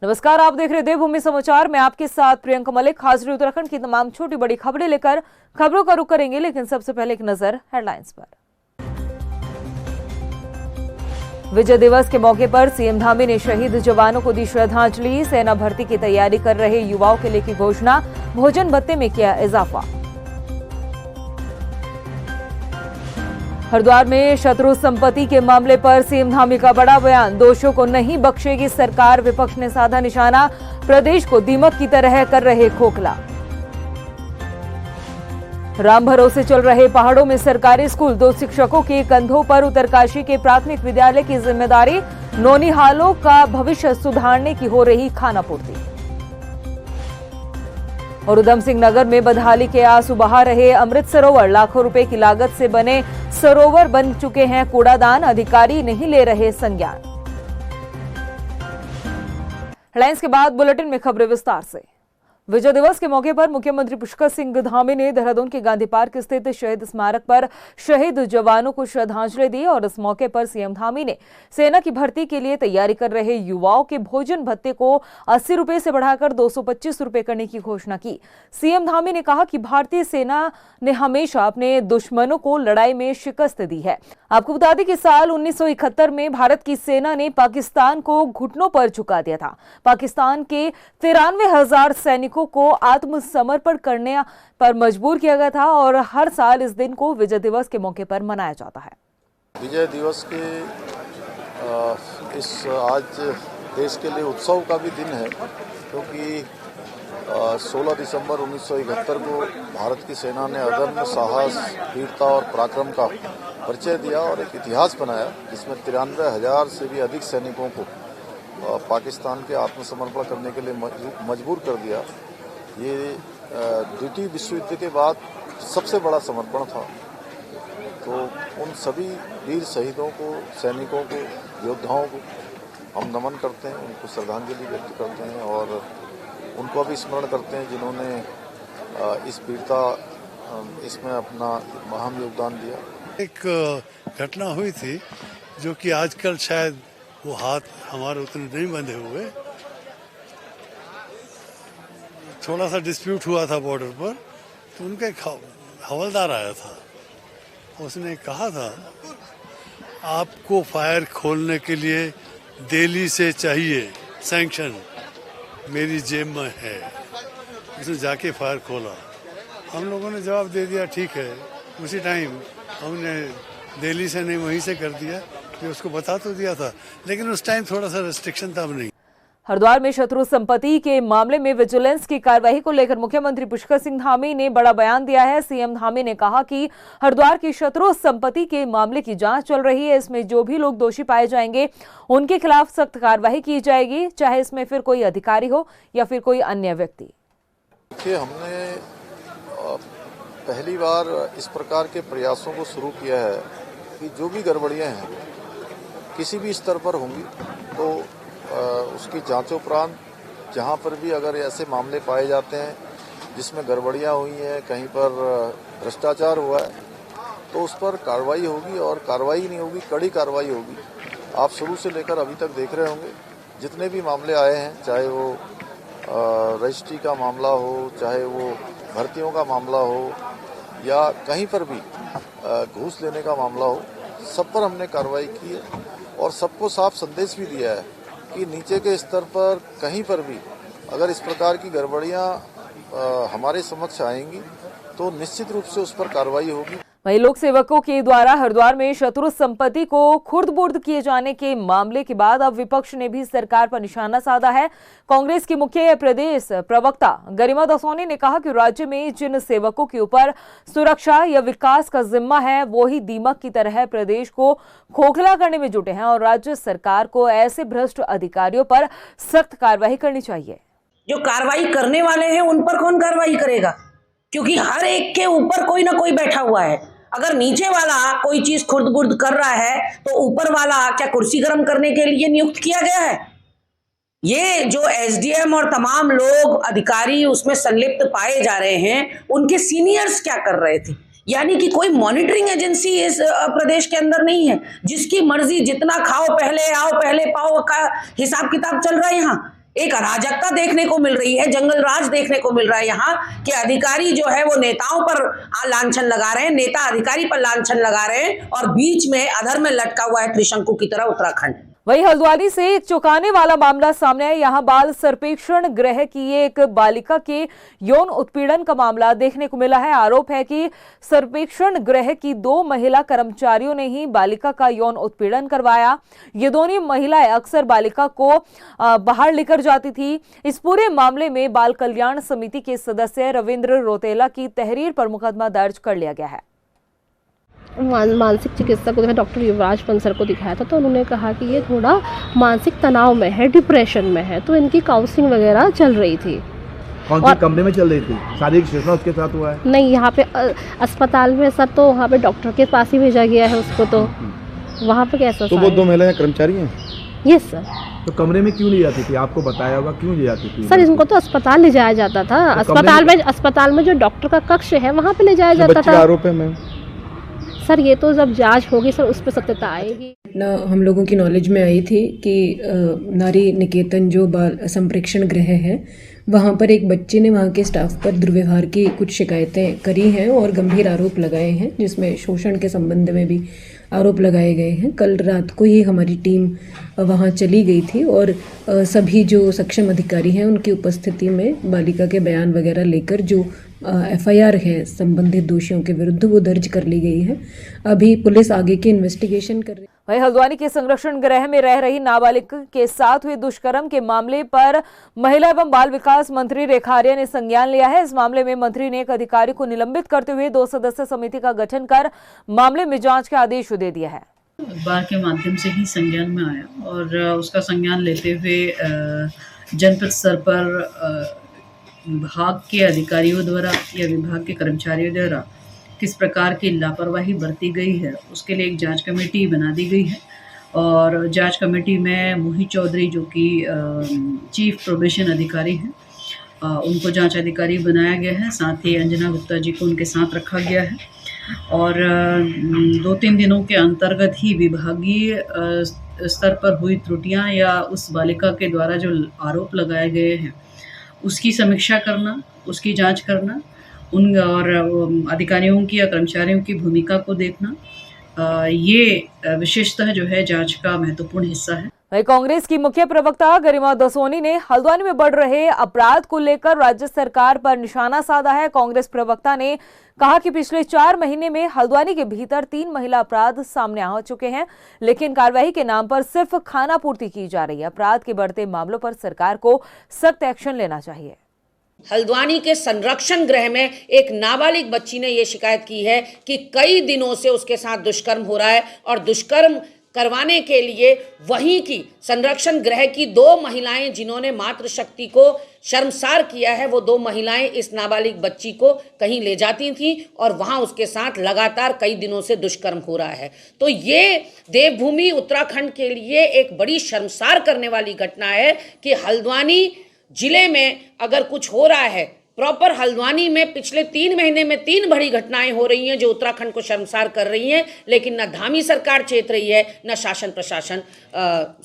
नमस्कार, आप देख रहे देवभूमि समाचार। मैं आपके साथ प्रियंका मलिक हाजिर उत्तराखंड की तमाम छोटी बड़ी खबरें लेकर खबरों का रुख करेंगे, लेकिन सबसे पहले एक नजर हेडलाइंस पर। विजय दिवस के मौके पर सीएम धामी ने शहीद जवानों को दी श्रद्धांजलि। सेना भर्ती की तैयारी कर रहे युवाओं के लिए की घोषणा, भोजन भत्ते में किया इजाफा। हरिद्वार में शत्रु संपत्ति के मामले पर सीएम धामी का बड़ा बयान, दोषियों को नहीं बख्शेगी सरकार, विपक्ष ने साधा निशाना, प्रदेश को दीमक की तरह कर रहे खोखला। राम भरोसे चल रहे पहाड़ों में सरकारी स्कूल, 2 शिक्षकों के कंधों पर उत्तरकाशी के प्राथमिक विद्यालय की जिम्मेदारी, नौनिहालों का भविष्य सुधारने की हो रही खानापूर्ति। और उधम सिंह नगर में बदहाली के आंसू बहा रहे अमृत सरोवर, लाखों रुपए की लागत से बने सरोवर बन चुके हैं कूड़ादान, अधिकारी नहीं ले रहे संज्ञान। हेडलाइंस के बाद बुलेटिन में खबरें विस्तार से। विजय दिवस के मौके पर मुख्यमंत्री पुष्कर सिंह धामी ने देहरादून के गांधी पार्क स्थित शहीद स्मारक पर शहीद जवानों को श्रद्धांजलि दी और इस मौके पर सीएम धामी ने सेना की भर्ती के लिए तैयारी कर रहे युवाओं के भोजन भत्ते को 80 रुपए से बढ़ाकर 225 रुपए करने की घोषणा की। सीएम धामी ने कहा कि भारतीय सेना ने हमेशा अपने दुश्मनों को लड़ाई में शिकस्त दी है। आपको बता दें कि साल 1971 में भारत की सेना ने पाकिस्तान को घुटनों पर झुका दिया था। पाकिस्तान के 93,000 सैनिकों को आत्मसमर्पण करने पर मजबूर किया गया था और हर साल इस दिन को विजय दिवस के मौके पर मनाया जाता है। विजय दिवस के इस आज देश के लिए उत्सव का भी दिन है, क्योंकि 16 दिसंबर 1971 को भारत की सेना ने अदम्य साहस, वीरता और पराक्रम का परिचय दिया और एक इतिहास बनाया, जिसमें 93,000 से भी अधिक सैनिकों को पाकिस्तान के आत्मसमर्पण करने के लिए मजबूर कर दिया। ये द्वितीय विश्व युद्ध के बाद सबसे बड़ा समर्पण था। तो उन सभी वीर शहीदों को, सैनिकों को, योद्धाओं को हम नमन करते हैं, उनको श्रद्धांजलि व्यक्त करते हैं और उनको भी स्मरण करते हैं जिन्होंने इस वीरता इसमें अपना अहम योगदान दिया। एक घटना हुई थी जो कि आजकल शायद वो हाथ हमारे उतने नहीं बंधे हुए। थोड़ा सा डिस्प्यूट हुआ था बॉर्डर पर, तो उनका एक हवलदार आया था। उसने कहा था, आपको फायर खोलने के लिए दिल्ली से चाहिए सैंक्शन, मेरी जेब में है। उसने जाके फायर खोला। हम लोगों ने जवाब दे दिया ठीक है। उसी टाइम हमने दिल्ली से नहीं वहीं से कर दिया, कि उसको बता तो दिया था, लेकिन उस टाइम थोड़ा सा रेस्ट्रिक्शन था, अब नहीं। हरिद्वार में शत्रु संपत्ति के मामले में विजिलेंस की कार्रवाई को लेकर मुख्यमंत्री पुष्कर सिंह धामी ने बड़ा बयान दिया है। सीएम धामी ने कहा कि हरिद्वार की शत्रु संपत्ति के मामले की जांच चल रही है। इसमें जो भी लोग दोषी पाए जाएंगे उनके खिलाफ सख्त कार्रवाई की जाएगी, चाहे इसमें फिर कोई अधिकारी हो या फिर कोई अन्य व्यक्ति। देखिए, हमने पहली बार इस प्रकार के प्रयासों को शुरू किया है कि जो भी गड़बड़ियां हैं किसी भी स्तर पर होंगी, तो उसकी जांचोपरांत जहां पर भी अगर ऐसे मामले पाए जाते हैं जिसमें गड़बड़ियां हुई हैं, कहीं पर भ्रष्टाचार हुआ है, तो उस पर कार्रवाई होगी और कार्रवाई नहीं होगी, कड़ी कार्रवाई होगी। आप शुरू से लेकर अभी तक देख रहे होंगे जितने भी मामले आए हैं, चाहे वो रजिस्ट्री का मामला हो, चाहे वो भर्तियों का मामला हो या कहीं पर भी घूस लेने का मामला हो, सब पर हमने कार्रवाई की है और सबको साफ संदेश भी दिया है कि नीचे के स्तर पर कहीं पर भी अगर इस प्रकार की गड़बड़ियां हमारे समक्ष आएंगी तो निश्चित रूप से उस पर कार्रवाई होगी। वहीं लोक सेवकों के द्वारा हरिद्वार में शत्रु संपत्ति को खुर्द-बुर्द किए जाने के मामले के बाद अब विपक्ष ने भी सरकार पर निशाना साधा है। कांग्रेस की मुख्य प्रदेश प्रवक्ता गरिमा दसौनी ने कहा कि राज्य में जिन सेवकों के ऊपर सुरक्षा या विकास का जिम्मा है, वो ही दीमक की तरह प्रदेश को खोखला करने में जुटे हैं और राज्य सरकार को ऐसे भ्रष्ट अधिकारियों पर सख्त कार्रवाई करनी चाहिए। जो कार्रवाई करने वाले हैं उन पर कौन कार्रवाई करेगा? क्योंकि हर एक के ऊपर कोई ना कोई बैठा हुआ है। अगर नीचे वाला कोई चीज खुर्द-बुर्द कर रहा है तो ऊपर वाला क्या कुर्सी गर्म करने के लिए नियुक्त किया गया है? ये जो एसडीएम और तमाम लोग अधिकारी उसमें संलिप्त पाए जा रहे हैं, उनके सीनियर्स क्या कर रहे थे? यानी कि कोई मॉनिटरिंग एजेंसी इस प्रदेश के अंदर नहीं है। जिसकी मर्जी जितना खाओ, पहले आओ पहले पाओ का हिसाब किताब चल रहा है यहाँ। एक अराजकता देखने को मिल रही है, जंगल राज देखने को मिल रहा है यहाँ कि अधिकारी जो है वो नेताओं पर लांछन लगा रहे हैं, नेता अधिकारी पर लांछन लगा रहे हैं और बीच में अधर में लटका हुआ है त्रिशंकु की तरह उत्तराखंड। वहीं हल्द्वानी से एक चौंकाने वाला मामला सामने आया। यहां बाल सर्वेक्षण गृह की एक बालिका के यौन उत्पीड़न का मामला देखने को मिला है। आरोप है कि सर्वेक्षण गृह की 2 महिला कर्मचारियों ने ही बालिका का यौन उत्पीड़न करवाया। ये दोनों महिलाएं अक्सर बालिका को बाहर लेकर जाती थी। इस पूरे मामले में बाल कल्याण समिति के सदस्य रविंद्र रोतेला की तहरीर पर मुकदमा दर्ज कर लिया गया है। मानसिक चिकित्सक को डॉक्टर युवराज पंसर को दिखाया था, तो उन्होंने कहा कि ये थोड़ा मानसिक तनाव में है, डिप्रेशन में है, तो इनकी काउंसलिंग वगैरह चल रही थी। कौन सी कमरे में चल रही थी? शारीरिक शोषण उसके साथ हुआ है? नहीं, यहाँ पे अस्पताल में सर, तो वहाँ पे डॉक्टर के पास ही भेजा गया है उसको, तो वहाँ पे कैसा? तो वो 2 महिलाएं कर्मचारी हैं? Yes sir. तो कमरे में क्यों ले जाती थी? आपको बताया होगा क्यों ले जाती थी? सर इनको तो अस्पताल ले जाया जाता था। तो अस्पताल में जो डॉक्टर का कक्ष है वहाँ पे ले जाया जाता था। आरोप है मैम? सर ये तो जब जांच होगी सर उस पर सत्यता आएगी। हम लोगों की नॉलेज में आई थी कि नारी निकेतन जो बाल संप्रेक्षण गृह है वहाँ पर एक बच्चे ने वहाँ के स्टाफ पर दुर्व्यवहार की कुछ शिकायतें करी हैं और गंभीर आरोप लगाए हैं, जिसमें शोषण के संबंध में भी आरोप लगाए गए हैं। कल रात को ही हमारी टीम वहाँ चली गई थी और सभी जो सक्षम अधिकारी हैं उनकी उपस्थिति में बालिका के बयान वगैरह लेकर जो FIR है संबंधित दोषियों के विरुद्ध वो दर्ज कर ली गई है। अभी पुलिस आगे की इन्वेस्टिगेशन कर रही है। वहीं हल्द्वानी के संरक्षण गृह में रह रही नाबालिग के साथ हुए दुष्कर्म के मामले पर महिला एवं बाल विकास मंत्री रेखा आर्या ने संज्ञान लिया है। इस मामले में मंत्री ने एक अधिकारी को निलंबित करते हुए 2 सदस्य समिति का गठन कर मामले में जांच के आदेश दे दिया है। अखबार के माध्यम से ही संज्ञान में आया और उसका संज्ञान लेते हुए जनपद स्तर पर विभाग के अधिकारियों द्वारा या विभाग के कर्मचारियों द्वारा किस प्रकार की लापरवाही बरती गई है उसके लिए एक जांच कमेटी बना दी गई है और जांच कमेटी में मोहित चौधरी जो कि चीफ प्रोबेशन अधिकारी हैं उनको जांच अधिकारी बनाया गया है। साथ ही अंजना गुप्ता जी को उनके साथ रखा गया है और 2-3 दिनों के अंतर्गत ही विभागीय स्तर पर हुई त्रुटियां या उस बालिका के द्वारा जो आरोप लगाए गए हैं उसकी समीक्षा करना, उसकी जांच करना, उन और अधिकारियों की या कर्मचारियों की भूमिका को देखना, ये विशेषतः जो है जांच का महत्वपूर्ण हिस्सा है। वहीं कांग्रेस की मुख्य प्रवक्ता गरिमा दसोनी ने हल्द्वानी में बढ़ रहे अपराध को लेकर राज्य सरकार पर निशाना साधा है। कांग्रेस प्रवक्ता ने कहा कि पिछले 4 महीने में हल्द्वानी के भीतर 3 महिला अपराध सामने आ चुके हैं, लेकिन कार्रवाई के नाम पर सिर्फ खाना पूर्ति की जा रही है। अपराध के बढ़ते मामलों पर सरकार को सख्त एक्शन लेना चाहिए। हल्द्वानी के संरक्षण गृह में एक नाबालिग बच्ची ने यह शिकायत की है कि कई दिनों से उसके साथ दुष्कर्म हो रहा है और दुष्कर्म करवाने के लिए वहीं की संरक्षण गृह की 2 महिलाएं जिन्होंने मातृशक्ति को शर्मसार किया है, वो 2 महिलाएं इस नाबालिग बच्ची को कहीं ले जाती थीं और वहां उसके साथ लगातार कई दिनों से दुष्कर्म हो रहा है। तो ये देवभूमि उत्तराखंड के लिए एक बड़ी शर्मसार करने वाली घटना है कि हल्द्वानी जिले में अगर कुछ हो रहा है, प्रॉपर हल्द्वानी में पिछले 3 महीने में 3 बड़ी घटनाएं हो रही हैं जो उत्तराखंड को शर्मसार कर रही हैं, लेकिन न धामी सरकार चेत रही है, न शासन प्रशासन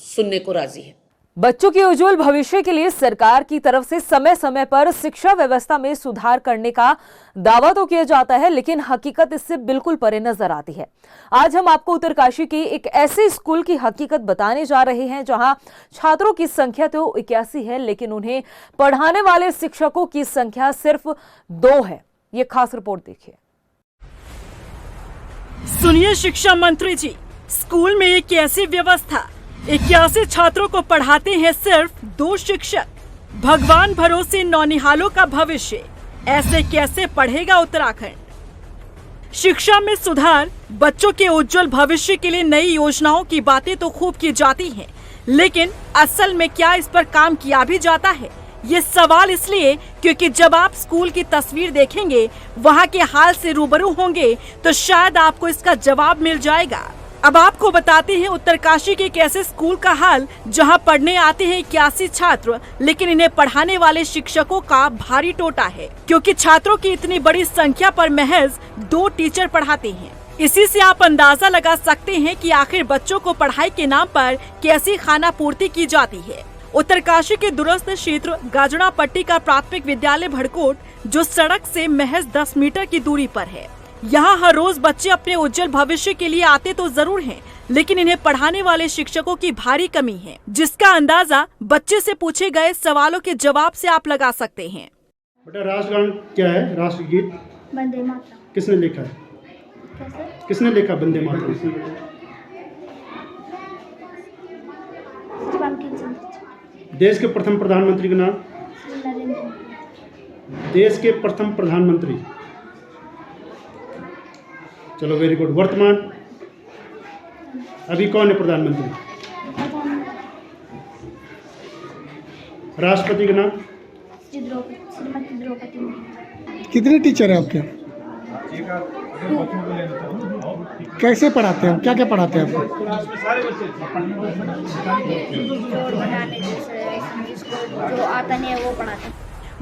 सुनने को राजी है। बच्चों के उज्जवल भविष्य के लिए सरकार की तरफ से समय समय पर शिक्षा व्यवस्था में सुधार करने का दावा तो किया जाता है, लेकिन हकीकत इससे बिल्कुल परे नजर आती है। आज हम आपको उत्तरकाशी की एक ऐसे स्कूल की हकीकत बताने जा रहे हैं जहां छात्रों की संख्या तो 81 है, लेकिन उन्हें पढ़ाने वाले शिक्षकों की संख्या सिर्फ 2 है। ये खास रिपोर्ट देखिए। सुनिए शिक्षा मंत्री जी, स्कूल में एक ऐसी व्यवस्था, 81 छात्रों को पढ़ाते हैं सिर्फ 2 शिक्षक। भगवान भरोसे नौनिहालों का भविष्य, ऐसे कैसे पढ़ेगा उत्तराखंड? शिक्षा में सुधार, बच्चों के उज्जवल भविष्य के लिए नई योजनाओं की बातें तो खूब की जाती हैं, लेकिन असल में क्या इस पर काम किया भी जाता है? ये सवाल इसलिए क्योंकि जब आप स्कूल की तस्वीर देखेंगे, वहाँ के हाल से रूबरू होंगे, तो शायद आपको इसका जवाब मिल जाएगा। अब आपको बताते हैं उत्तरकाशी के एक ऐसे स्कूल का हाल जहां पढ़ने आते हैं 81 छात्र, लेकिन इन्हें पढ़ाने वाले शिक्षकों का भारी टोटा है, क्योंकि छात्रों की इतनी बड़ी संख्या पर महज 2 टीचर पढ़ाते हैं। इसी से आप अंदाजा लगा सकते हैं कि आखिर बच्चों को पढ़ाई के नाम पर कैसी खाना पूर्ति की जाती है। उत्तरकाशी के दूरस्थ क्षेत्र गाजड़ा पट्टी का प्राथमिक विद्यालय भड़कोट, जो सड़क से महज 10 मीटर की दूरी पर है। यहाँ हर रोज बच्चे अपने उज्जवल भविष्य के लिए आते तो जरूर हैं, लेकिन इन्हें पढ़ाने वाले शिक्षकों की भारी कमी है, जिसका अंदाजा बच्चे से पूछे गए सवालों के जवाब से आप लगा सकते हैं। बेटा राष्ट्रगान क्या है? राष्ट्रगीत वंदे मातरम। किसने लिखा है? कैसे? किसने लिखा वंदे मातरम? बंकिम चंद्र। देश के प्रथम प्रधानमंत्री का नाम? नरेंद्र मोदी। देश के प्रथम प्रधानमंत्री। चलो वेरी गुड। वर्तमान अभी कौन है प्रधानमंत्री? राष्ट्रपति का नाम? श्रीमती द्रौपदी मुर्मू। कितने टीचर हैं आपके? कैसे पढ़ाते हैं? क्या क्या पढ़ाते हैं आपको? जोड़ बनाने जिसको जो आता नहीं है वो पढ़ाते हैं।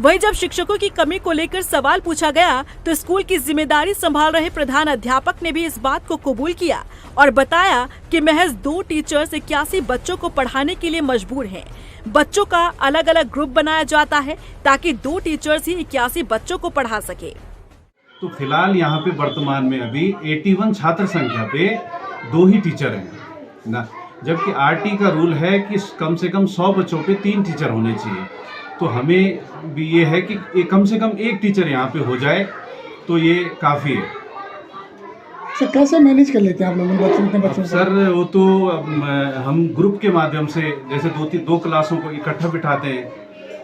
वहीं जब शिक्षकों की कमी को लेकर सवाल पूछा गया तो स्कूल की जिम्मेदारी संभाल रहे प्रधान अध्यापक ने भी इस बात को कबूल किया और बताया कि महज 2 टीचर्स 81 बच्चों को पढ़ाने के लिए मजबूर हैं। बच्चों का अलग अलग ग्रुप बनाया जाता है ताकि 2 टीचर्स ही 81 बच्चों को पढ़ा सके। तो फिलहाल यहाँ पे वर्तमान में अभी 81 छात्र संख्या पे 2 ही टीचर हैं ना, जबकि आरटी का रूल है कि कम से कम 100 बच्चों पे 3 टीचर होने चाहिए। तो हमें भी ये है कि कम से कम 1 टीचर यहाँ पे हो जाए तो ये काफ़ी है। सर कैसे मैनेज कर लेते हैं आप लोग इतने बच्चों? सर वो तो हम ग्रुप के माध्यम से जैसे 2 क्लासों को इकट्ठा बिठाते हैं,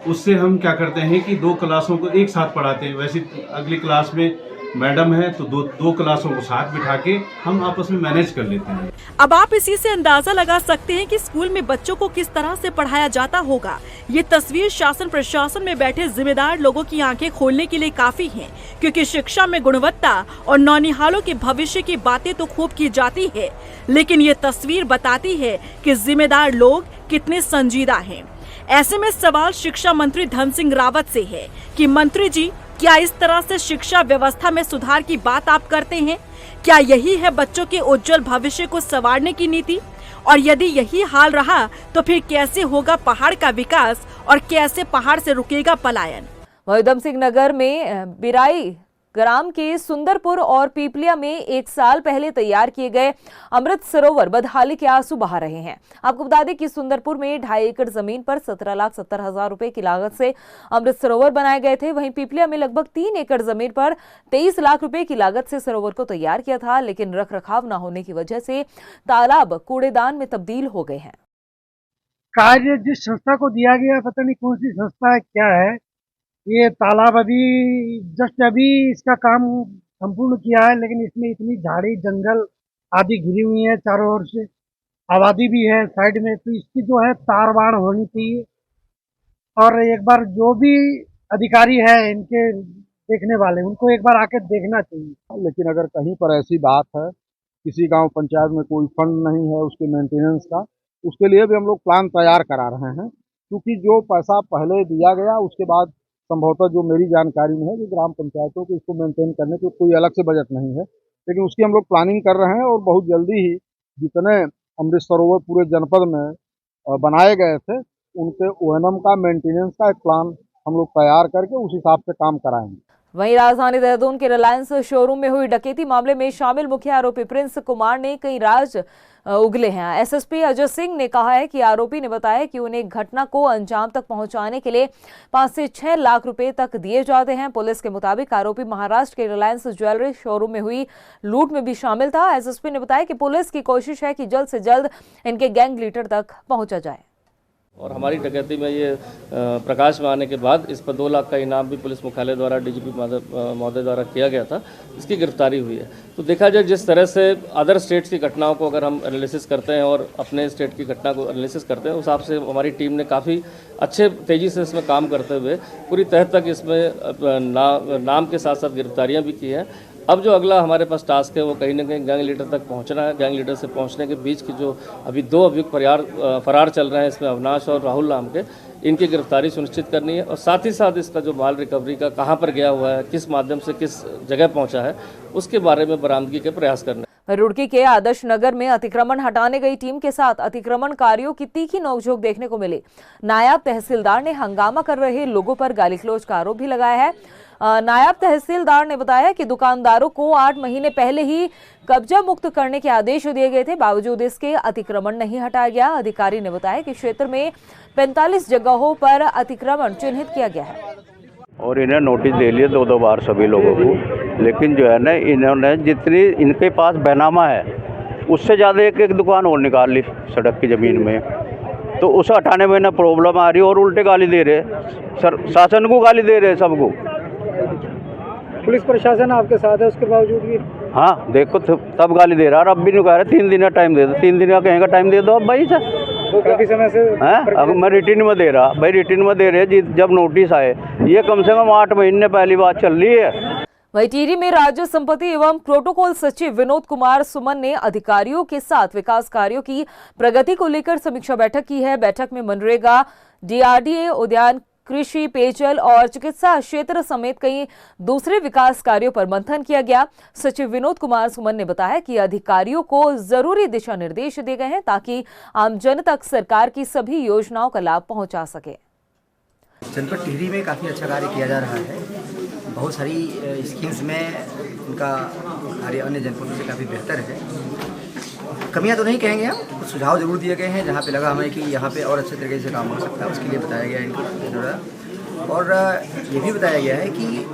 उससे हम क्या करते हैं कि 2 क्लासों को एक साथ पढ़ाते हैं। वैसे अगली क्लास में मैडम है तो 2 क्लासों को साथ बिठा के हम आपस में मैनेज कर लेते हैं। अब आप इसी से अंदाजा लगा सकते हैं कि स्कूल में बच्चों को किस तरह से पढ़ाया जाता होगा। ये तस्वीर शासन प्रशासन में बैठे जिम्मेदार लोगों की आंखें खोलने के लिए काफी है, क्योंकि शिक्षा में गुणवत्ता और नौनिहालों के भविष्य की बातें तो खूब की जाती है, लेकिन ये तस्वीर बताती है कि जिम्मेदार लोग कितने संजीदा हैं। ऐसे में सवाल शिक्षा मंत्री धन सिंह रावत से है कि मंत्री जी, क्या इस तरह से शिक्षा व्यवस्था में सुधार की बात आप करते हैं? क्या यही है बच्चों के उज्जवल भविष्य को संवारने की नीति? और यदि यही हाल रहा तो फिर कैसे होगा पहाड़ का विकास और कैसे पहाड़ से रुकेगा पलायन? उधम सिंह नगर में बिराई ग्राम के सुंदरपुर और पीपलिया में 1 साल पहले तैयार किए गए अमृत सरोवर बदहाली के आंसू बहा रहे हैं। आपको बता दें कि सुंदरपुर में 2.5 एकड़ जमीन पर 17,70,000 रुपए की लागत से अमृत सरोवर बनाए गए थे। वहीं पीपलिया में लगभग 3 एकड़ जमीन पर 23 लाख रुपए की लागत से सरोवर को तैयार किया था, लेकिन रखरखाव न होने की वजह से तालाब कूड़ेदान में तब्दील हो गए हैं। कार्य जिस संस्था को दिया गया, पता नहीं कौन सी संस्था है, क्या है, ये तालाब अभी इसका काम संपूर्ण किया है, लेकिन इसमें इतनी झाड़ी जंगल आदि घिरी हुई है, चारों ओर से आबादी भी है साइड में, तो इसकी जो है तारबाड़ होनी चाहिए। और एक बार जो भी अधिकारी है इनके देखने वाले, उनको एक बार आके देखना चाहिए। लेकिन अगर कहीं पर ऐसी बात है, किसी गांव पंचायत में कोई फंड नहीं है उसके मेंटेनेंस का, उसके लिए भी हम लोग प्लान तैयार करा रहे हैं, क्योंकि जो पैसा पहले दिया गया उसके बाद संभवतः जो मेरी जानकारी में है कि ग्राम पंचायतों को इसको मेंटेन करने के कोई अलग से बजट नहीं है, लेकिन उसकी हम लोग प्लानिंग कर रहे हैं और बहुत जल्दी ही जितने अमृत सरोवर पूरे जनपद में बनाए गए थे उनके ओएनएम का मेंटेनेंस का एक प्लान हम लोग तैयार करके उस हिसाब से काम कराएंगे। वहीं राजधानी देहरादून के रिलायंस शोरूम में हुई डकैती मामले में शामिल मुख्य आरोपी प्रिंस कुमार ने कई राज उगले हैं। एसएसपी अजय सिंह ने कहा है कि आरोपी ने बताया कि उन्हें घटना को अंजाम तक पहुंचाने के लिए 5 से 6 लाख रुपए तक दिए जाते हैं। पुलिस के मुताबिक आरोपी महाराष्ट्र के रिलायंस ज्वेलरी शोरूम में हुई लूट में भी शामिल था। एसएसपी ने बताया कि पुलिस की कोशिश है कि जल्द से जल्द इनके गैंग लीडर तक पहुंचा जाए। और हमारी डकैती में ये प्रकाश में आने के बाद इस पर 2 लाख का इनाम भी पुलिस मुख्यालय द्वारा डीजीपी महोदय द्वारा किया गया था, इसकी गिरफ्तारी हुई है। तो देखा जाए जिस तरह से अदर स्टेट्स की घटनाओं को अगर हम एनालिसिस करते हैं और अपने स्टेट की घटना को एनालिसिस करते हैं, उस हिसाब से हमारी टीम ने काफ़ी अच्छे तेज़ी से इसमें काम करते हुए पूरी तह तक इसमें नाम के साथ साथ गिरफ्तारियाँ भी की हैं। अब जो अगला हमारे पास टास्क है वो कहीं ना कहीं गैंग लीडर तक पहुंचना है। गैंग लीडर से पहुंचने के बीच की जो अभी 2 अभियुक्त फरार चल रहे हैं, इसमें अविनाश और राहुल नाम के, इनकी गिरफ्तारी सुनिश्चित करनी है और साथ ही साथ इसका जो माल रिकवरी का कहां पर गया हुआ है, किस माध्यम से किस जगह पहुंचा है, उसके बारे में बरामदगी के प्रयास करने। रुड़की के आदर्श नगर में अतिक्रमण हटाने गई टीम के साथ अतिक्रमणकारियों की तीखी नोकझोंक देखने को मिली। नायब तहसीलदार ने हंगामा कर रहे लोगों पर गाली गलौज का आरोप भी लगाया है। नायब तहसीलदार ने बताया कि दुकानदारों को 8 महीने पहले ही कब्जा मुक्त करने के आदेश दिए गए थे, बावजूद इसके अतिक्रमण नहीं हटाया गया। अधिकारी ने बताया कि क्षेत्र में 45 जगहों पर अतिक्रमण चिन्हित किया गया है और इन्हें नोटिस दे लिए 2-2 बार सभी लोगों को, लेकिन जो है ना इन्होंने जितनी इनके पास बैनामा है उससे ज़्यादा एक दुकान और निकाल ली सड़क की ज़मीन में, तो उसे हटाने में ना प्रॉब्लम आ रही और उल्टे गाली दे रहे सर, शासन को गाली दे रहे सबको। पुलिस प्रशासन आपके साथ है उसके बावजूद भी? हाँ देखो तब गाली दे रहा और अब भी नहीं कह रहे 3 दिन का टाइम दे दो, 3 दिन का कहेंगे टाइम दे दो अब भाई सर। तो काफ़ी समय से अब मैं रिटर्न में दे रहा भाई, रिटर्न में दे रहे जब नोटिस आए, ये कम से कम 8 महीने पहली बात चल रही है। वहीं टिहरी में राज्य संपत्ति एवं प्रोटोकॉल सचिव विनोद कुमार सुमन ने अधिकारियों के साथ विकास कार्यों की प्रगति को लेकर समीक्षा बैठक की है। बैठक में मनरेगा, DRDA, उद्यान, कृषि, पेयजल और चिकित्सा क्षेत्र समेत कई दूसरे विकास कार्यों पर मंथन किया गया। सचिव विनोद कुमार सुमन ने बताया कि अधिकारियों को जरूरी दिशा निर्देश दिए गए हैं ताकि आमजन तक सरकार की सभी योजनाओं का लाभ पहुंचा सके। जनपद टिहरी में काफ़ी अच्छा कार्य किया जा रहा है। बहुत सारी स्कीम्स में उनका कार्य अन्य जनपदों से काफ़ी बेहतर है। कमियां तो नहीं कहेंगे, हम कुछ सुझाव जरूर दिए गए हैं जहां पे लगा हमें कि यहाँ पे और अच्छे तरीके से काम हो सकता है, उसके लिए बताया गया है इनको। और ये भी बताया गया है कि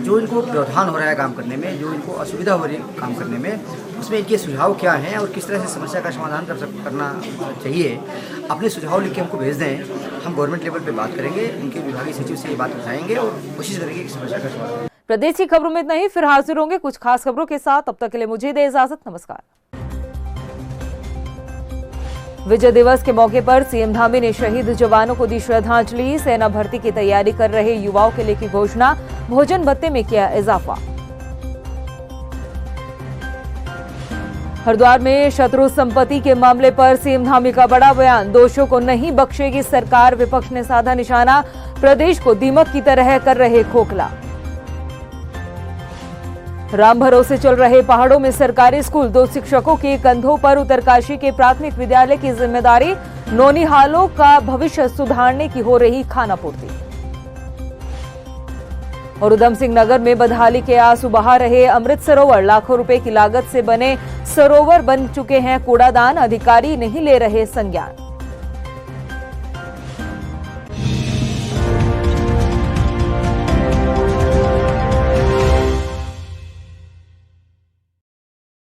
जो इनको व्यवधान हो रहा है काम करने में, जो इनको असुविधा हो रही है काम करने में, उसमें इनके सुझाव क्या हैं और किस तरह से समस्या का समाधान करना चाहिए, अपने सुझाव लिख के हमको भेज दें। हम गवर्नमेंट लेवल पे बात करेंगे, उनके विभागीय सचिव से ये बात उठाएंगे और कोशिश करेंगे कि समस्या का समाधान। प्रदेश की खबरों में इतना ही, फिर हाजिर होंगे कुछ खास खबरों के साथ। तब तक के लिए मुझे दे इजाजत, नमस्कार। विजय दिवस के मौके पर सीएम धामी ने शहीद जवानों को दी श्रद्धांजलि। सेना भर्ती की तैयारी कर रहे युवाओं के लिए की घोषणा, भोजन भत्ते में किया इजाफा। हरिद्वार में शत्रु संपत्ति के मामले पर सीएम धामी का बड़ा बयान, दोषियों को नहीं बख्शेगी सरकार, विपक्ष ने साधा निशाना, प्रदेश को दीमक की तरह कर रहे खोखला। राम भरोसे चल रहे पहाड़ों में सरकारी स्कूल, 2 शिक्षकों के कंधों पर उत्तरकाशी के प्राथमिक विद्यालय की जिम्मेदारी, नौनिहालों का भविष्य सुधारने की हो रही खानापूर्ति। और उधम सिंह नगर में बदहाली के आंसू बहा रहे अमृत सरोवर, लाखों रुपए की लागत से बने सरोवर बन चुके हैं कूड़ादान, अधिकारी नहीं ले रहे संज्ञान।